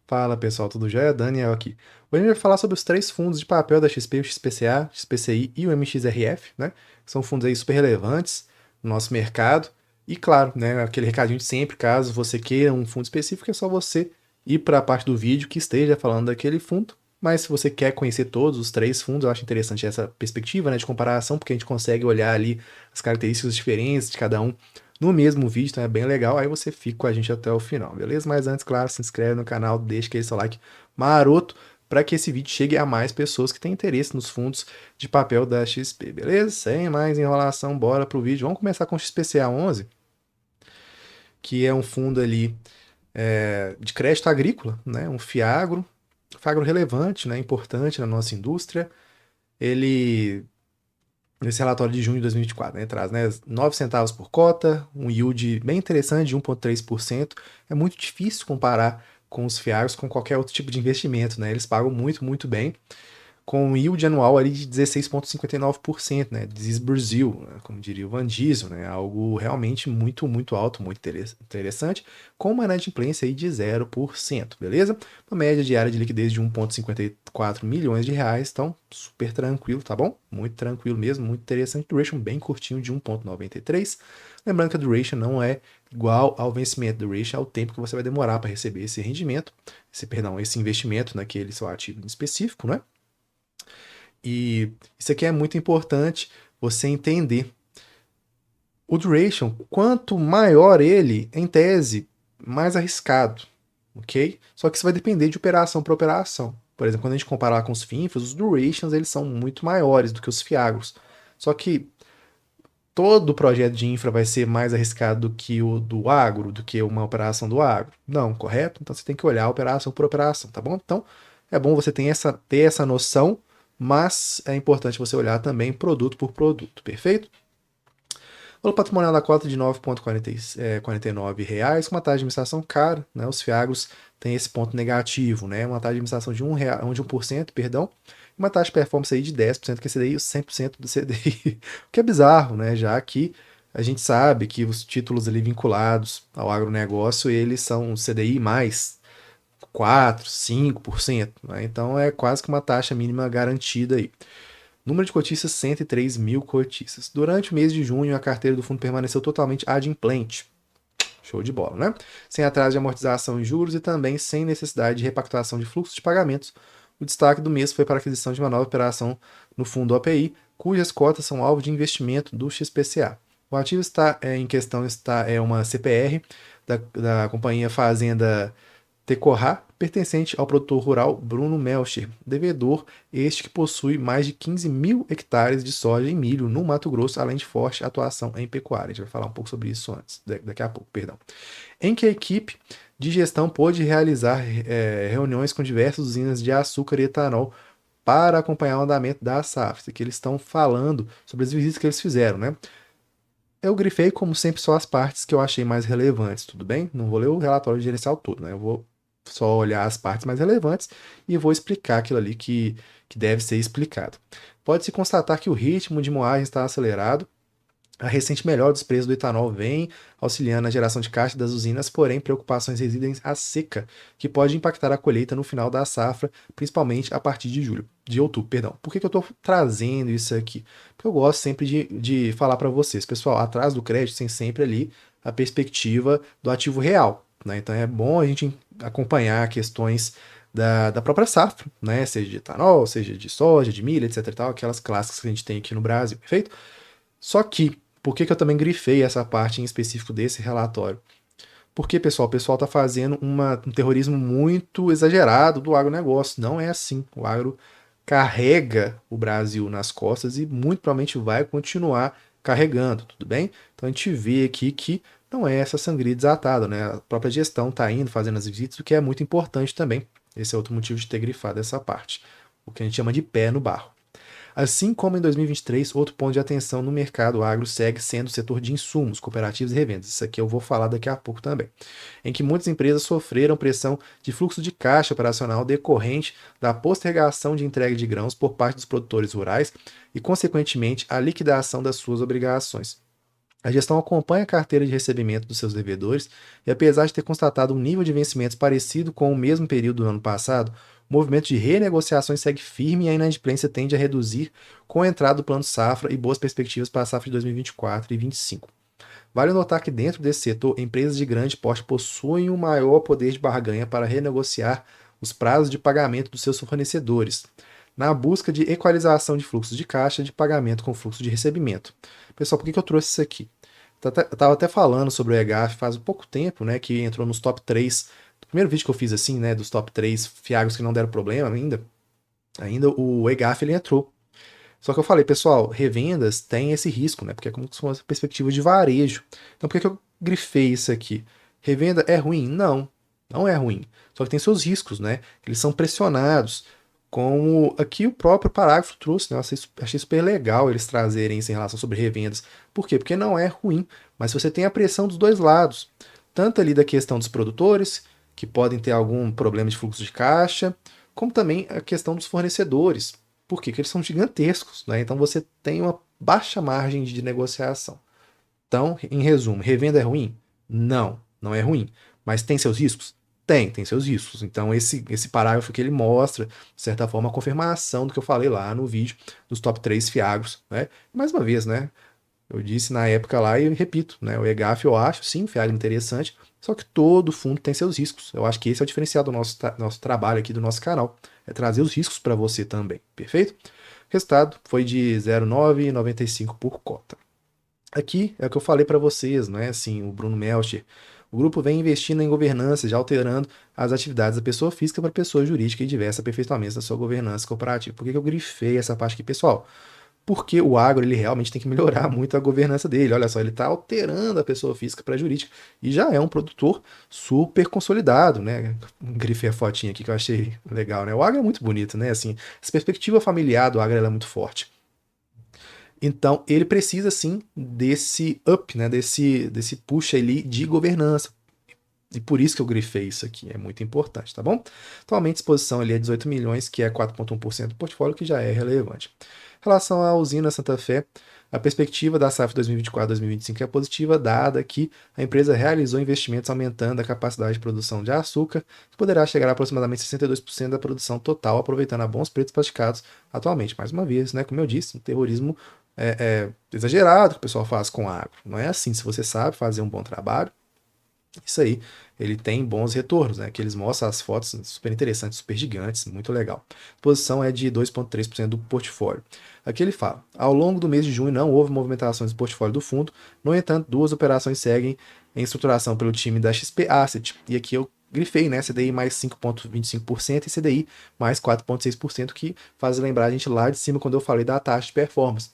Fala pessoal, tudo jóia? Daniel aqui. Hoje a gente vai falar sobre os três fundos de papel da XP, o XPCA, XPCI e o MXRF, né? Que são fundos aí super relevantes no nosso mercado. E claro, né, aquele recadinho de sempre, caso você queira um fundo específico, é só você ir para a parte do vídeo que esteja falando daquele fundo. Mas se você quer conhecer todos os três fundos, eu acho interessante essa perspectiva, né, de comparação, porque a gente consegue olhar ali as características diferentes de cada um no mesmo vídeo, então é bem legal. Aí você fica com a gente até o final, beleza? Mas antes, claro, se inscreve no canal, deixa aquele seu like maroto para que esse vídeo chegue a mais pessoas que têm interesse nos fundos de papel da XP, beleza? Sem mais enrolação, bora pro vídeo. Vamos começar com o XPCA 11, que é um fundo ali de crédito agrícola, né? Um FIAGRO relevante, né? Importante na nossa indústria. Ele nesse relatório de junho de 2024, né, traz, né, 9 centavos por cota, um yield bem interessante de 1,3%. É muito difícil comparar com os FIAs com qualquer outro tipo de investimento, né? Eles pagam muito, muito bem, com um yield anual ali de 16,59%, né? This is Brazil, né? Como diria o Van Diesel, né? Algo realmente muito, muito alto, muito interessante, com uma inadimplência aí de 0%, beleza? Uma média diária de liquidez de 1,54 milhões de reais, então super tranquilo, tá bom? Muito tranquilo mesmo, muito interessante. Duration bem curtinho de 1,93. Lembrando que a duration não é igual ao vencimento. Duration é o tempo que você vai demorar para receber esse rendimento, esse investimento naquele seu ativo em específico, né? E isso aqui é muito importante você entender. O duration, quanto maior ele, em tese, mais arriscado, ok? Só que isso vai depender de operação para operação. Por exemplo, quando a gente comparar com os FINFAs, os durations eles são muito maiores do que os FIAGROS. Só que todo projeto de infra vai ser mais arriscado do que o do agro, do que uma operação do agro? Não, correto? Então você tem que olhar operação por operação, tá bom? Então é bom você ter essa noção, mas é importante você olhar também produto por produto, perfeito? O valor patrimonial da cota de R$ 9,49 reais, com uma taxa de administração cara, né? Os FIAGROS têm esse ponto negativo, né? Uma taxa de administração de 1%, perdão, e uma taxa de performance aí de 10%, que é CDI, 100% do CDI, o que é bizarro, né? Já que a gente sabe que os títulos ali vinculados ao agronegócio, eles são CDI mais 4, 5%, né? Então é quase que uma taxa mínima garantida aí. Número de cotistas, 103 mil cotistas. Durante o mês de junho, a carteira do fundo permaneceu totalmente adimplente. Show de bola, né? Sem atraso de amortização e juros e também sem necessidade de repactuação de fluxos de pagamentos. O destaque do mês foi para a aquisição de uma nova operação no fundo OPI, cujas cotas são alvo de investimento do XPCA. O ativo em questão é uma CPR da companhia Fazenda Tecorrá, pertencente ao produtor rural Bruno Melcher, devedor este que possui mais de 15 mil hectares de soja e milho no Mato Grosso, além de forte atuação em pecuária. A gente vai falar um pouco sobre isso daqui a pouco, perdão. Em que a equipe de gestão pôde realizar reuniões com diversas usinas de açúcar e etanol para acompanhar o andamento da safra, que eles estão falando sobre as visitas que eles fizeram, né? Eu grifei, como sempre, só as partes que eu achei mais relevantes, tudo bem? Não vou ler o relatório gerencial todo, né? Eu vou só olhar as partes mais relevantes e vou explicar aquilo ali que deve ser explicado. Pode-se constatar que o ritmo de moagem está acelerado. A recente melhora dos preços do etanol vem auxiliando na geração de caixa das usinas, porém preocupações residem a seca, que pode impactar a colheita no final da safra, principalmente a partir de outubro, perdão. Por que eu estou trazendo isso aqui? Porque eu gosto sempre de falar para vocês, pessoal, atrás do crédito tem sempre ali a perspectiva do ativo real, né? Então é bom a gente acompanhar questões da própria safra, né? Seja de etanol, seja de soja, de milho, etc e tal, aquelas clássicas que a gente tem aqui no Brasil, perfeito? Só que, por que eu também grifei essa parte em específico desse relatório? Porque, pessoal, o pessoal está fazendo um terrorismo muito exagerado do agronegócio. Não é assim. O agro carrega o Brasil nas costas e muito provavelmente vai continuar carregando, tudo bem? Então a gente vê aqui que não é essa sangria desatada, né? A própria gestão está indo, fazendo as visitas, o que é muito importante também. Esse é outro motivo de ter grifado essa parte. O que a gente chama de pé no barro. Assim como em 2023, outro ponto de atenção no mercado agro segue sendo o setor de insumos, cooperativas e revendas. Isso aqui eu vou falar daqui a pouco também. Em que muitas empresas sofreram pressão de fluxo de caixa operacional decorrente da postergação de entrega de grãos por parte dos produtores rurais e, consequentemente, a liquidação das suas obrigações. A gestão acompanha a carteira de recebimento dos seus devedores e, apesar de ter constatado um nível de vencimentos parecido com o mesmo período do ano passado, o movimento de renegociações segue firme e a inadimplência tende a reduzir com a entrada do Plano Safra e boas perspectivas para a safra de 2024 e 2025. Vale notar que dentro desse setor, empresas de grande porte possuem um maior poder de barganha para renegociar os prazos de pagamento dos seus fornecedores, na busca de equalização de fluxos de caixa de pagamento com fluxo de recebimento. Pessoal, por que eu trouxe isso aqui? Eu estava até falando sobre o EGAF faz pouco tempo, né, que entrou nos top 3. O primeiro vídeo que eu fiz assim, né, dos top 3 fiagos que não deram problema ainda o EGAF ele entrou. Só que eu falei, pessoal, revendas tem esse risco, né? Porque é como se fosse uma perspectiva de varejo. Então por que eu grifei isso aqui? Revenda é ruim? Não, não é ruim. Só que tem seus riscos, né? Eles são pressionados. Como aqui o próprio parágrafo trouxe, né? Eu achei super legal eles trazerem isso em relação sobre revendas. Por quê? Porque não é ruim, mas você tem a pressão dos dois lados. Tanto ali da questão dos produtores, que podem ter algum problema de fluxo de caixa, como também a questão dos fornecedores. Por quê? Porque eles são gigantescos, né? Então você tem uma baixa margem de negociação. Então, em resumo, revenda é ruim? Não, não é ruim. Mas tem seus riscos? Tem seus riscos. Então, esse parágrafo que ele mostra, de certa forma, a confirmação do que eu falei lá no vídeo dos top 3 fiagros, né? Mais uma vez, né? Eu disse na época lá e repito, né? O EGAF eu acho, sim, fiagro interessante, só que todo fundo tem seus riscos. Eu acho que esse é o diferencial do nosso trabalho aqui, do nosso canal, é trazer os riscos para você também, perfeito? O resultado foi de 0,995 por cota. Aqui é o que eu falei para vocês, não é assim, o Bruno Melcher. O grupo vem investindo em governança, já alterando as atividades da pessoa física para pessoa jurídica e diversos aperfeiçoamentos da sua governança corporativa. Por que eu grifei essa parte aqui, pessoal? Porque o agro ele realmente tem que melhorar muito a governança dele. Olha só, ele está alterando a pessoa física para a jurídica e já é um produtor super consolidado, né? Grifei a fotinha aqui que eu achei legal, né? O agro é muito bonito, né? Assim, essa perspectiva familiar do agro é muito forte. Então, ele precisa sim desse up, né? Desse push ali de governança. E por isso que eu grifei isso aqui, é muito importante, tá bom? Atualmente a exposição ali é 18 milhões, que é 4,1% do portfólio, que já é relevante. Em relação à usina Santa Fé, a perspectiva da safra 2024-2025 é positiva, dada que a empresa realizou investimentos aumentando a capacidade de produção de açúcar, que poderá chegar a aproximadamente 62% da produção total, aproveitando a bons preços praticados atualmente. Mais uma vez, né, como eu disse, um terrorismo exagerado que o pessoal faz com a água. Não é assim, se você sabe fazer um bom trabalho, isso aí, ele tem bons retornos, né? Que eles mostram as fotos super interessantes, super gigantes, muito legal. A posição é de 2,3% do portfólio. Aqui ele fala: ao longo do mês de junho não houve movimentações do portfólio do fundo, no entanto, duas operações seguem em estruturação pelo time da XP Asset. E aqui eu grifei, né? CDI mais 5,25% e CDI mais 4,6%, que faz lembrar a gente lá de cima quando eu falei da taxa de performance.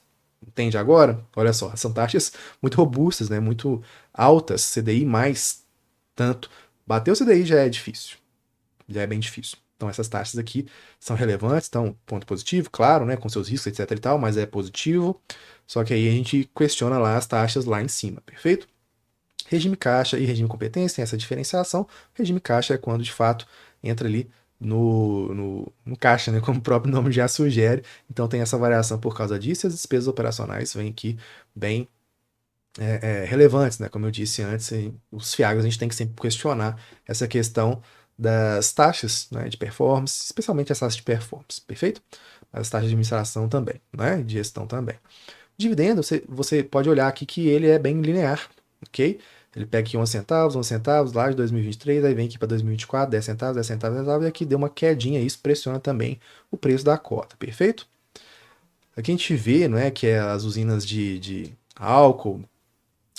Entende agora? Olha só, são taxas muito robustas, né? Muito altas, CDI mais tanto. Bater o CDI já é difícil. Já é bem difícil. Então essas taxas aqui são relevantes, então ponto positivo, claro, né, com seus riscos, etc e tal, mas é positivo. Só que aí a gente questiona lá as taxas lá em cima, perfeito? Regime caixa e regime competência tem essa diferenciação. Regime caixa é quando de fato entra ali no caixa, né, como o próprio nome já sugere. Então tem essa variação por causa disso e as despesas operacionais vêm aqui bem relevantes, né? Como eu disse antes, os FIAGs a gente tem que sempre questionar essa questão das taxas, né, de performance, especialmente as taxas de performance, perfeito? As taxas de administração também, né? De gestão também. Dividendo, você pode olhar aqui que ele é bem linear, ok? Ele pega aqui 11 centavos lá de 2023, aí vem aqui para 2024, 10 centavos, 10 centavos, 10 centavos, e aqui deu uma quedinha, isso pressiona também o preço da cota, perfeito? Aqui a gente vê, não é, que as usinas de álcool,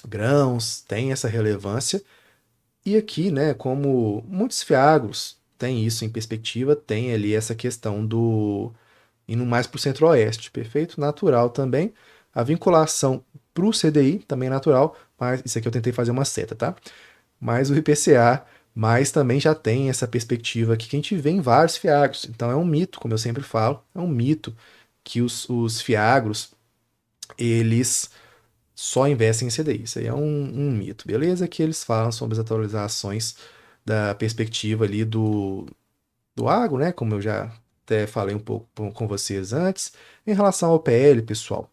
grãos, tem essa relevância. E aqui, né, como muitos fiagros têm isso em perspectiva, tem ali essa questão do indo mais para o centro-oeste, perfeito? Natural também. A vinculação para o CDI também é natural, mas isso aqui eu tentei fazer uma seta, tá? Mas o IPCA, mas também já tem essa perspectiva aqui que a gente vê em vários fiagros. Então é um mito, como eu sempre falo, é um mito que os fiagros, eles só investem em CDI. Isso aí é um mito, beleza? Que eles falam sobre as atualizações da perspectiva ali do agro, né? Como eu já até falei um pouco com vocês antes. Em relação ao PL, pessoal,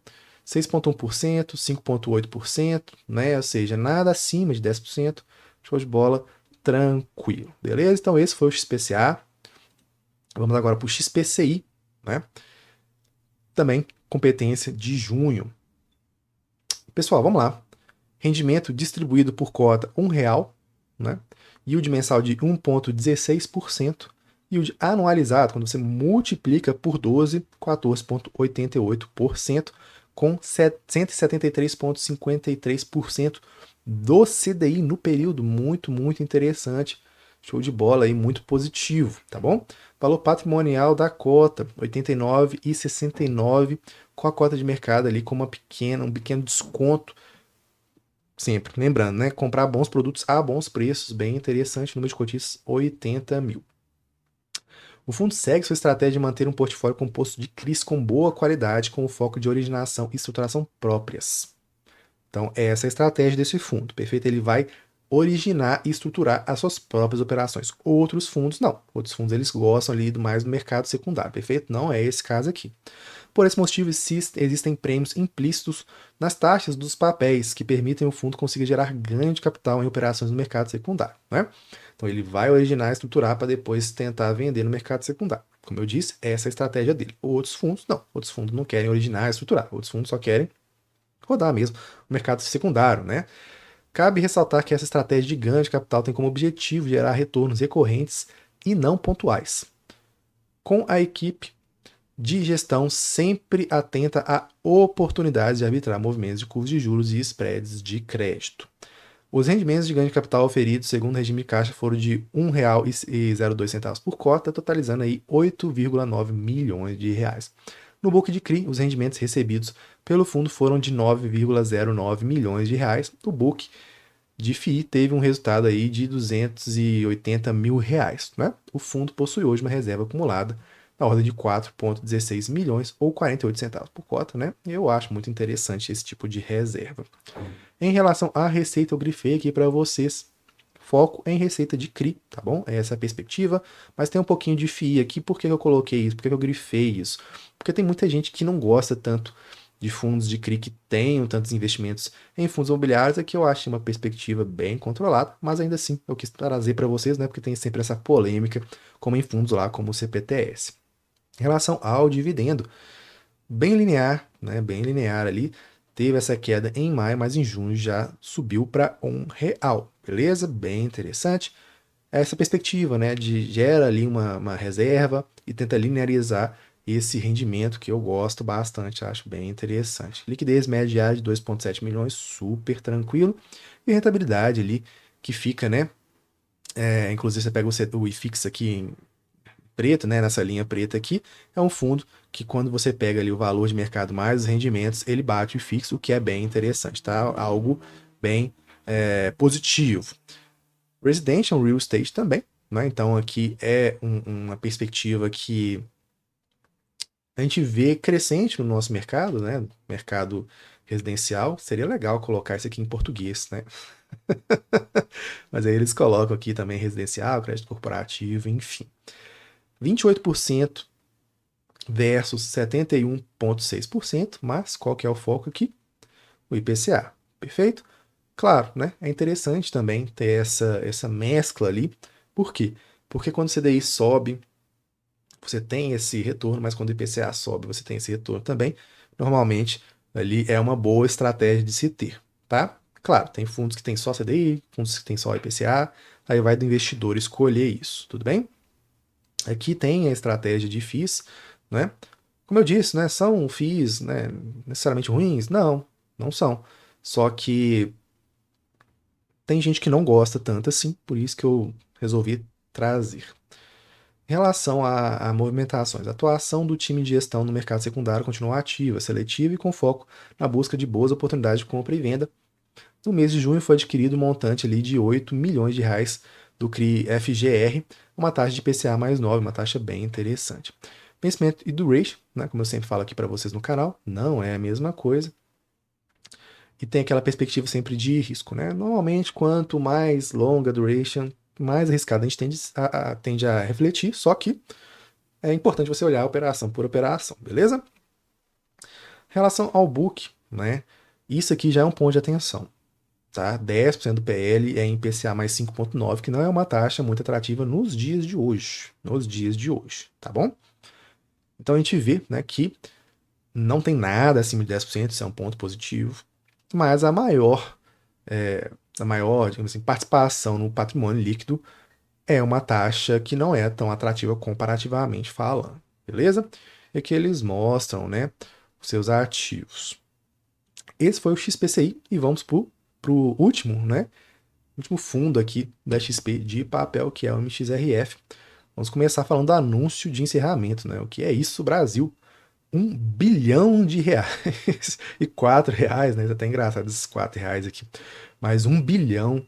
6,1%, 5,8%, né? Ou seja, nada acima de 10%. Show de bola, tranquilo, beleza? Então esse foi o XPCA. Vamos agora para o XPCI, né? Também competência de junho. Pessoal, vamos lá. Rendimento distribuído por cota R$ 1, né? Yield mensal de 1,16%. Yield anualizado, quando você multiplica por 12, 14,88%, com 173,53% do CDI no período. Muito, muito interessante. Show de bola aí, muito positivo, tá bom? Valor patrimonial da cota, R$ 89,69, com a cota de mercado ali com um pequeno desconto. Sempre, lembrando, né? Comprar bons produtos a bons preços, bem interessante, número de cotistas 80 mil. O fundo segue sua estratégia de manter um portfólio composto de CRIs com boa qualidade, com o foco de originação e estruturação próprias. Então, essa é a estratégia desse fundo, perfeito? Ele vai originar e estruturar as suas próprias operações. Outros fundos, não. Outros fundos, eles gostam ali mais do mercado secundário, perfeito? Não é esse caso aqui. Por esse motivo, existem prêmios implícitos nas taxas dos papéis que permitem o fundo conseguir gerar ganho de capital em operações no mercado secundário, né? Então ele vai originar e estruturar para depois tentar vender no mercado secundário. Como eu disse, essa é a estratégia dele. Outros fundos não. Outros fundos não querem originar e estruturar. Outros fundos só querem rodar mesmo no mercado secundário, né? Cabe ressaltar que essa estratégia de ganho de capital tem como objetivo gerar retornos recorrentes e não pontuais. Com a equipe de gestão sempre atenta a oportunidades de arbitrar movimentos de curvas de juros e spreads de crédito. Os rendimentos de ganho de capital oferidos segundo o regime caixa foram de R$ 1,02 por cota, totalizando aí 8,9 milhões de reais. No book de CRI, os rendimentos recebidos pelo fundo foram de 9,09 milhões de reais. O book de FII teve um resultado aí de 280 mil reais, né? O fundo possui hoje uma reserva acumulada na ordem de 4,16 milhões ou 48 centavos por cota, né? Eu acho muito interessante esse tipo de reserva. Em relação à receita, eu grifei aqui para vocês. Foco em receita de CRI, tá bom? É essa a perspectiva, mas tem um pouquinho de FII aqui. Por que eu coloquei isso? Por que eu grifei isso? Porque tem muita gente que não gosta tanto de fundos de CRI que tenham tantos investimentos em fundos imobiliários, é que eu acho uma perspectiva bem controlada, mas ainda assim eu quis trazer para vocês, né? Porque tem sempre essa polêmica, como em fundos lá, como o CPTS. Em relação ao dividendo, bem linear, né? Bem linear ali. Teve essa queda em maio, mas em junho já subiu para R$ 1, beleza? Bem interessante. Essa perspectiva, né? De gera ali uma reserva e tenta linearizar esse rendimento que eu gosto bastante, acho bem interessante. Liquidez média diária de 2,7 milhões, super tranquilo. E rentabilidade ali que fica, né? Inclusive você pega o IFIX aqui em preto, né, nessa linha preta aqui, é um fundo que quando você pega ali o valor de mercado mais os rendimentos, ele bate o fixo, o que é bem interessante, tá? Algo bem positivo. Residential Real Estate também, né? Então aqui é uma perspectiva que a gente vê crescente no nosso mercado, né? Mercado residencial. Seria legal colocar isso aqui em português, né? Mas aí eles colocam aqui também residencial, crédito corporativo, enfim. 28% versus 71,6%, mas qual que é o foco aqui? O IPCA, perfeito? Claro, né? É interessante também ter essa mescla ali. Por quê? Porque quando o CDI sobe, você tem esse retorno, mas quando o IPCA sobe, você tem esse retorno também. Normalmente, ali é uma boa estratégia de se ter, tá? Claro, tem fundos que tem só CDI, fundos que tem só IPCA, aí vai do investidor escolher isso, tudo bem? Aqui tem a estratégia de FIIs, né? Como eu disse, né? São FIIs, né, necessariamente ruins? Não, não são. Só que tem gente que não gosta tanto assim, por isso que eu resolvi trazer. Em relação a movimentações, a atuação do time de gestão no mercado secundário continua ativa, seletiva e com foco na busca de boas oportunidades de compra e venda. No mês de junho foi adquirido um montante ali de 8 milhões de reais do CRI FGR, uma taxa de IPCA mais 9, uma taxa bem interessante. Vencimento e duration, né, como eu sempre falo aqui para vocês no canal, não é a mesma coisa. E tem aquela perspectiva sempre de risco, né? Normalmente, quanto mais longa a duration, mais arriscado a gente tende a refletir, só que é importante você olhar operação por operação, beleza? Em relação ao book, né? Isso aqui já é um ponto de atenção, tá? 10% do PL é em IPCA mais 5,9, que não é uma taxa muito atrativa nos dias de hoje. Nos dias de hoje, tá bom? Então a gente vê, né, que não tem nada acima de 10%, isso é um ponto positivo, mas a maior, digamos assim, participação no patrimônio líquido é uma taxa que não é tão atrativa comparativamente falando, beleza? E aqui eles mostram, né, os seus ativos. Esse foi o XPCI e vamos pro último, né? Último fundo aqui da XP de papel, que é o MXRF. Vamos começar falando do anúncio de encerramento, né? O que é isso, Brasil? R$ 1 bilhão e R$ 4, né? Tá até engraçado esses R$ 4 aqui. Mas R$ 1 bilhão.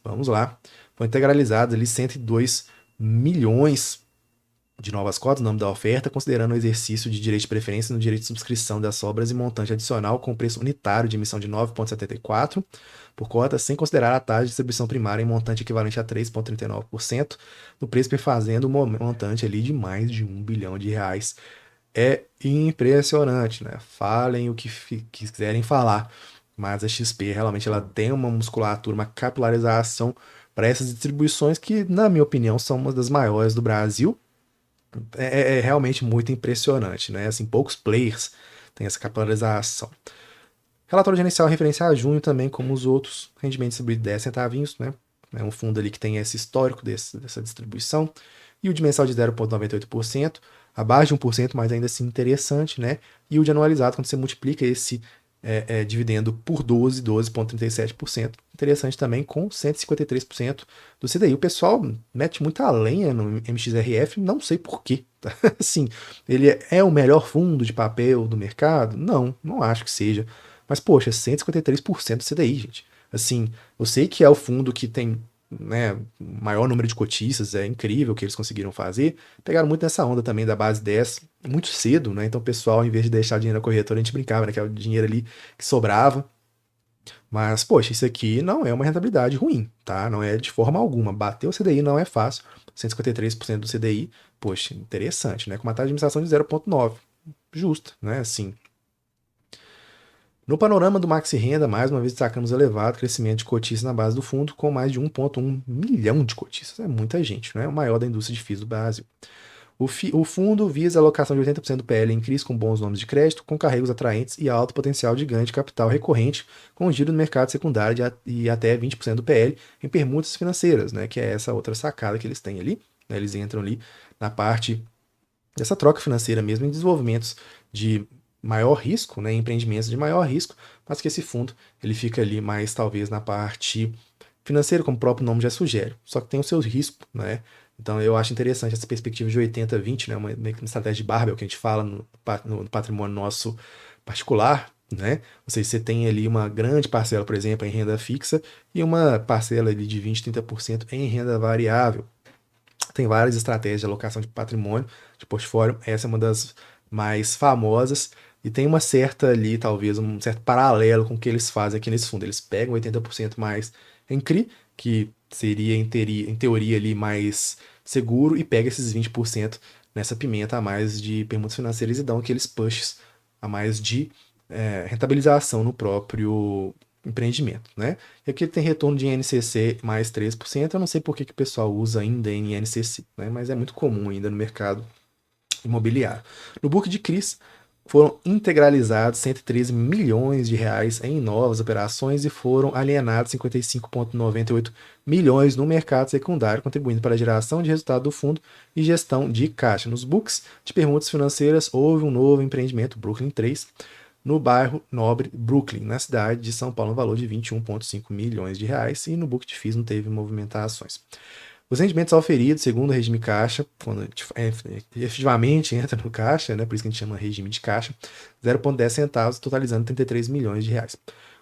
Vamos lá. Foi integralizado ali 102 milhões de novas cotas no nome da oferta, considerando o exercício de direito de preferência no direito de subscrição das obras e montante adicional com preço unitário de emissão de 9,74 por cota, sem considerar a taxa de distribuição primária em montante equivalente a 3,39% do preço perfazendo um montante ali de mais de R$ 1 bilhão. É impressionante, né? Falem o que quiserem falar, mas a XP realmente ela tem uma musculatura, uma capilarização para essas distribuições que, na minha opinião, são uma das maiores do Brasil. É realmente muito impressionante, né? Assim, poucos players têm essa capitalização. Relatório gerencial referência a junho também, como os outros, rendimento distribuído 10 centavinhos, né? É um fundo ali que tem esse histórico dessa distribuição. E o de mensal de 0,98%, abaixo de 1%, mas ainda assim interessante, né? E o de anualizado, quando você multiplica esse dividendo por 12,37%, interessante também, com 153% do CDI. O pessoal mete muita lenha no MXRF, não sei porquê. Tá? Assim, ele é o melhor fundo de papel do mercado? Não, não acho que seja. Mas, poxa, 153% do CDI, gente. Assim, eu sei que é o fundo que tem, né, maior número de cotistas, é incrível o que eles conseguiram fazer. Pegaram muito nessa onda também da base 10 muito cedo, né? Então o pessoal, em vez de deixar dinheiro na corretora, a gente brincava, né? Que é o dinheiro ali que sobrava. Mas, poxa, isso aqui não é uma rentabilidade ruim, tá? Não é de forma alguma. Bater o CDI não é fácil. 153% do CDI, poxa, interessante, né? Com uma taxa de administração de 0,9. Justa, né? Assim, no panorama do Maxi Renda, mais uma vez destacamos o elevado crescimento de cotistas na base do fundo, com mais de 1,1 milhão de cotistas. É muita gente, né? O maior da indústria de FIIs do Brasil. O fundo visa a alocação de 80% do PL em CRIs com bons nomes de crédito, com carregos atraentes e alto potencial de ganho de capital recorrente, com giro no mercado secundário e até 20% do PL em permutas financeiras, né? Que é essa outra sacada que eles têm ali. Né? Eles entram ali na parte dessa troca financeira mesmo em desenvolvimentos de maior risco, né, empreendimentos de maior risco, mas que esse fundo ele fica ali mais talvez na parte financeira, como o próprio nome já sugere, só que tem os seus riscos, né? Então eu acho interessante essa perspectiva de 80-20, né, uma estratégia de barbell que a gente fala no patrimônio nosso particular, né? Ou seja, você tem ali uma grande parcela, por exemplo, em renda fixa e uma parcela ali de 20, 30% em renda variável. Tem várias estratégias de alocação de patrimônio, de portfólio. Essa é uma das mais famosas. E tem uma certa ali, talvez, um certo paralelo com o que eles fazem aqui nesse fundo. Eles pegam 80% mais em CRI, que seria, em teoria, ali mais seguro, e pega esses 20% nessa pimenta a mais de permutas financeiras e dão aqueles pushes a mais de rentabilização no próprio empreendimento, né? E aqui ele tem retorno de INCC mais 13%. Eu não sei por que o pessoal usa ainda em INCC, né? Mas é muito comum ainda no mercado imobiliário. No book de CRIs foram integralizados 113 milhões de reais em novas operações e foram alienados 55,98 milhões no mercado secundário, contribuindo para a geração de resultado do fundo e gestão de caixa. Nos books de permutas financeiras houve um novo empreendimento, Brooklyn 3, no bairro Nobre Brooklyn, na cidade de São Paulo, no valor de 21,5 milhões de reais, e no book de FIIs não teve movimentações. Os rendimentos auferidos, segundo o regime caixa, quando efetivamente entra no caixa, né, por isso que a gente chama regime de caixa, 0,10 centavos, totalizando 33 milhões de reais.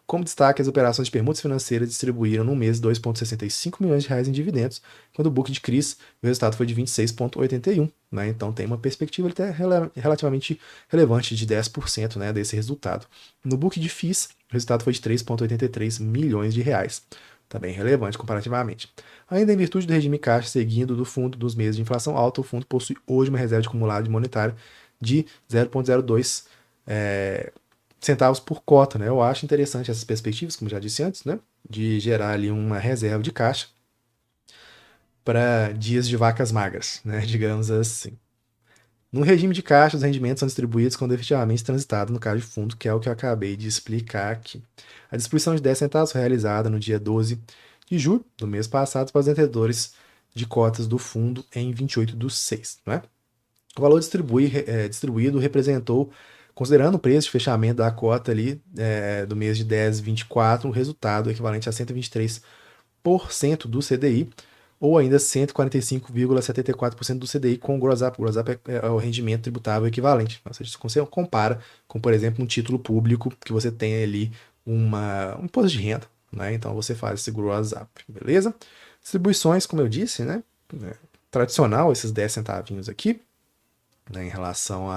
Como destaque, as operações de permutas financeiras distribuíram no mês 2,65 milhões de reais em dividendos, quando o book de CRIs, o resultado foi de 26,81. Né? Então tem uma perspectiva até relativamente relevante de 10%, né, desse resultado. No book de FIIs, o resultado foi de 3,83 milhões de reais. Também relevante comparativamente. Ainda em virtude do regime caixa seguindo do fundo dos meses de inflação alta, o fundo possui hoje uma reserva de acumulado monetário de 0,02 centavos por cota, né? Eu acho interessante essas perspectivas, como já disse antes, né? De gerar ali uma reserva de caixa para dias de vacas magras, né? Digamos assim. No regime de caixa, os rendimentos são distribuídos quando efetivamente transitado no caixa de fundo, que é o que eu acabei de explicar aqui. A distribuição de 10 centavos foi realizada no dia 12 de julho do mês passado para os detentores de cotas do fundo em 28/6, não é? O valor distribuído representou, considerando o preço de fechamento da cota ali do mês de 10/24, um resultado equivalente a 123% do CDI, ou ainda 145,74% do CDI com o gross up. O gross up é o rendimento tributável equivalente. Ou seja, se você compara com, por exemplo, um título público que você tem ali um imposto de renda, né? Então você faz esse gross up, beleza? Distribuições, como eu disse, né? Tradicional, esses 10 centavinhos aqui, né, em relação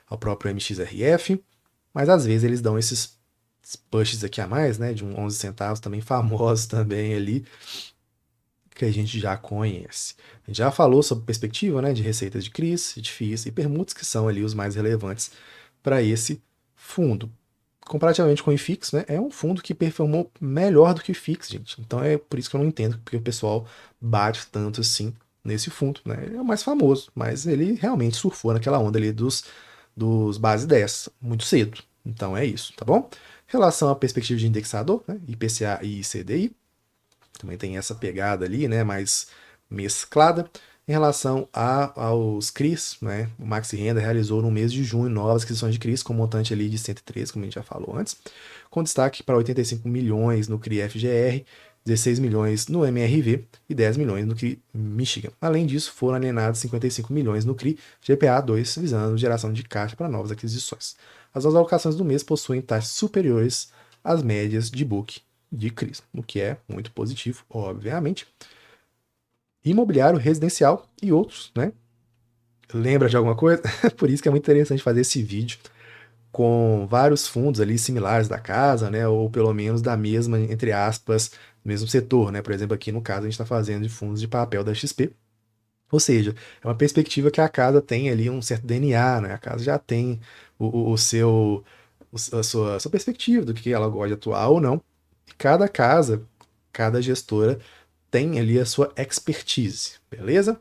ao próprio MXRF, mas às vezes eles dão esses pushes aqui a mais, né, de 11 centavos, também famosos também ali, que a gente já conhece. A gente já falou sobre perspectiva, né, de receitas de CRIs, de FIIs e permutas, que são ali os mais relevantes para esse fundo. Comparativamente com o IFIX, né, é um fundo que performou melhor do que o IFIX, gente. Então é por isso que eu não entendo porque o pessoal bate tanto assim nesse fundo, né? Ele é o mais famoso, mas ele realmente surfou naquela onda ali dos base 10 muito cedo. Então é isso, tá bom? Em relação à perspectiva de indexador, né, IPCA e CDI, também tem essa pegada ali, né, mais mesclada. Em relação aos CRIs, né, o Maxi Renda realizou no mês de junho novas aquisições de CRIs com montante ali de 113, como a gente já falou antes, com destaque para 85 milhões no CRI FGR, 16 milhões no MRV e 10 milhões no CRI Michigan. Além disso, foram alienados 55 milhões no CRI GPA2, visando geração de caixa para novas aquisições. As alocações do mês possuem taxas superiores às médias de book de CRIs, o que é muito positivo, obviamente. Imobiliário, residencial e outros, né? Lembra de alguma coisa? Por isso que é muito interessante fazer esse vídeo com vários fundos ali similares da casa, né? Ou pelo menos da mesma, entre aspas, mesmo setor, né? Por exemplo, aqui no caso a gente está fazendo de fundos de papel da XP. Ou seja, é uma perspectiva que a casa tem ali um certo DNA, né? A casa já tem o seu, a sua perspectiva do que ela gosta de atuar ou não. E cada casa, cada gestora tem ali a sua expertise, beleza?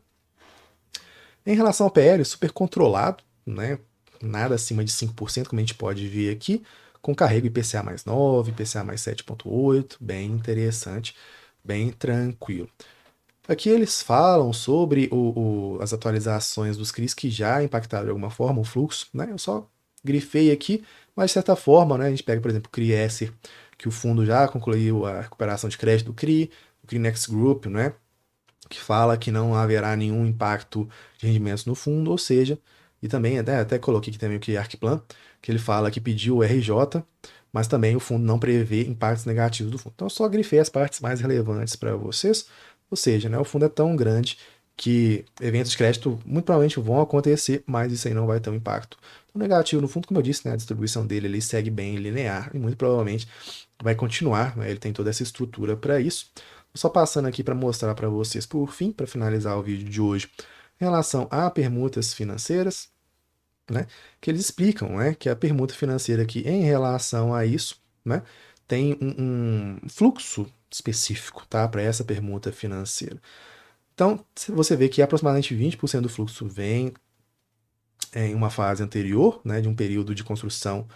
Em relação ao PL, super controlado, né? Nada acima de 5%, como a gente pode ver aqui, com carrego IPCA mais 9, IPCA mais 7,8, bem interessante, bem tranquilo. Aqui eles falam sobre as atualizações dos CRIs que já impactaram de alguma forma o fluxo, né? Eu só grifei aqui, mas de certa forma, né? A gente pega, por exemplo, o CRI Esser, que o fundo já concluiu a recuperação de crédito do CRI, o CRI Next Group, né? Que fala que não haverá nenhum impacto de rendimentos no fundo, ou seja, e também até coloquei aqui também o que Arquiplan, que ele fala que pediu o RJ, mas também o fundo não prevê impactos negativos do fundo. Então eu só grifei as partes mais relevantes para vocês, ou seja, né, o fundo é tão grande que eventos de crédito muito provavelmente vão acontecer, mas isso aí não vai ter um impacto negativo no fundo, como eu disse, né, a distribuição dele ele segue bem linear e muito provavelmente vai continuar, né, ele tem toda essa estrutura para isso. Só passando aqui para mostrar para vocês, por fim, para finalizar o vídeo de hoje, em relação a permutas financeiras, né, que eles explicam, né, que a permuta financeira aqui, em relação a isso, né, tem um fluxo específico, tá, para essa permuta financeira. Então, você vê que aproximadamente 20% do fluxo vem em uma fase anterior, né, de um período de construção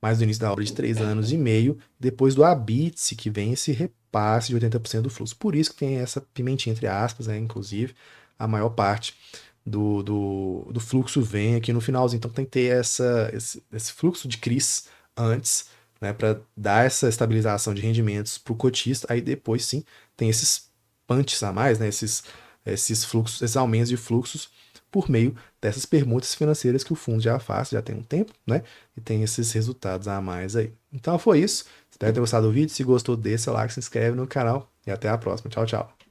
mais do início da obra de 3 anos e meio, depois do habite, que vem esse repasse de 80% do fluxo. Por isso que tem essa pimentinha, entre aspas, né, inclusive, a maior parte do fluxo vem aqui no finalzinho. Então tem que ter esse fluxo de CRIs antes, né, para dar essa estabilização de rendimentos para o cotista. Aí depois sim tem esses punches a mais, né, esses fluxos, esses aumentos de fluxos por meio dessas permutas financeiras que o fundo já faz, já tem um tempo, né? E tem esses resultados a mais aí. Então foi isso. Espero ter gostado do vídeo. Se gostou, deixa o like, se inscreve no canal e até a próxima. Tchau, tchau.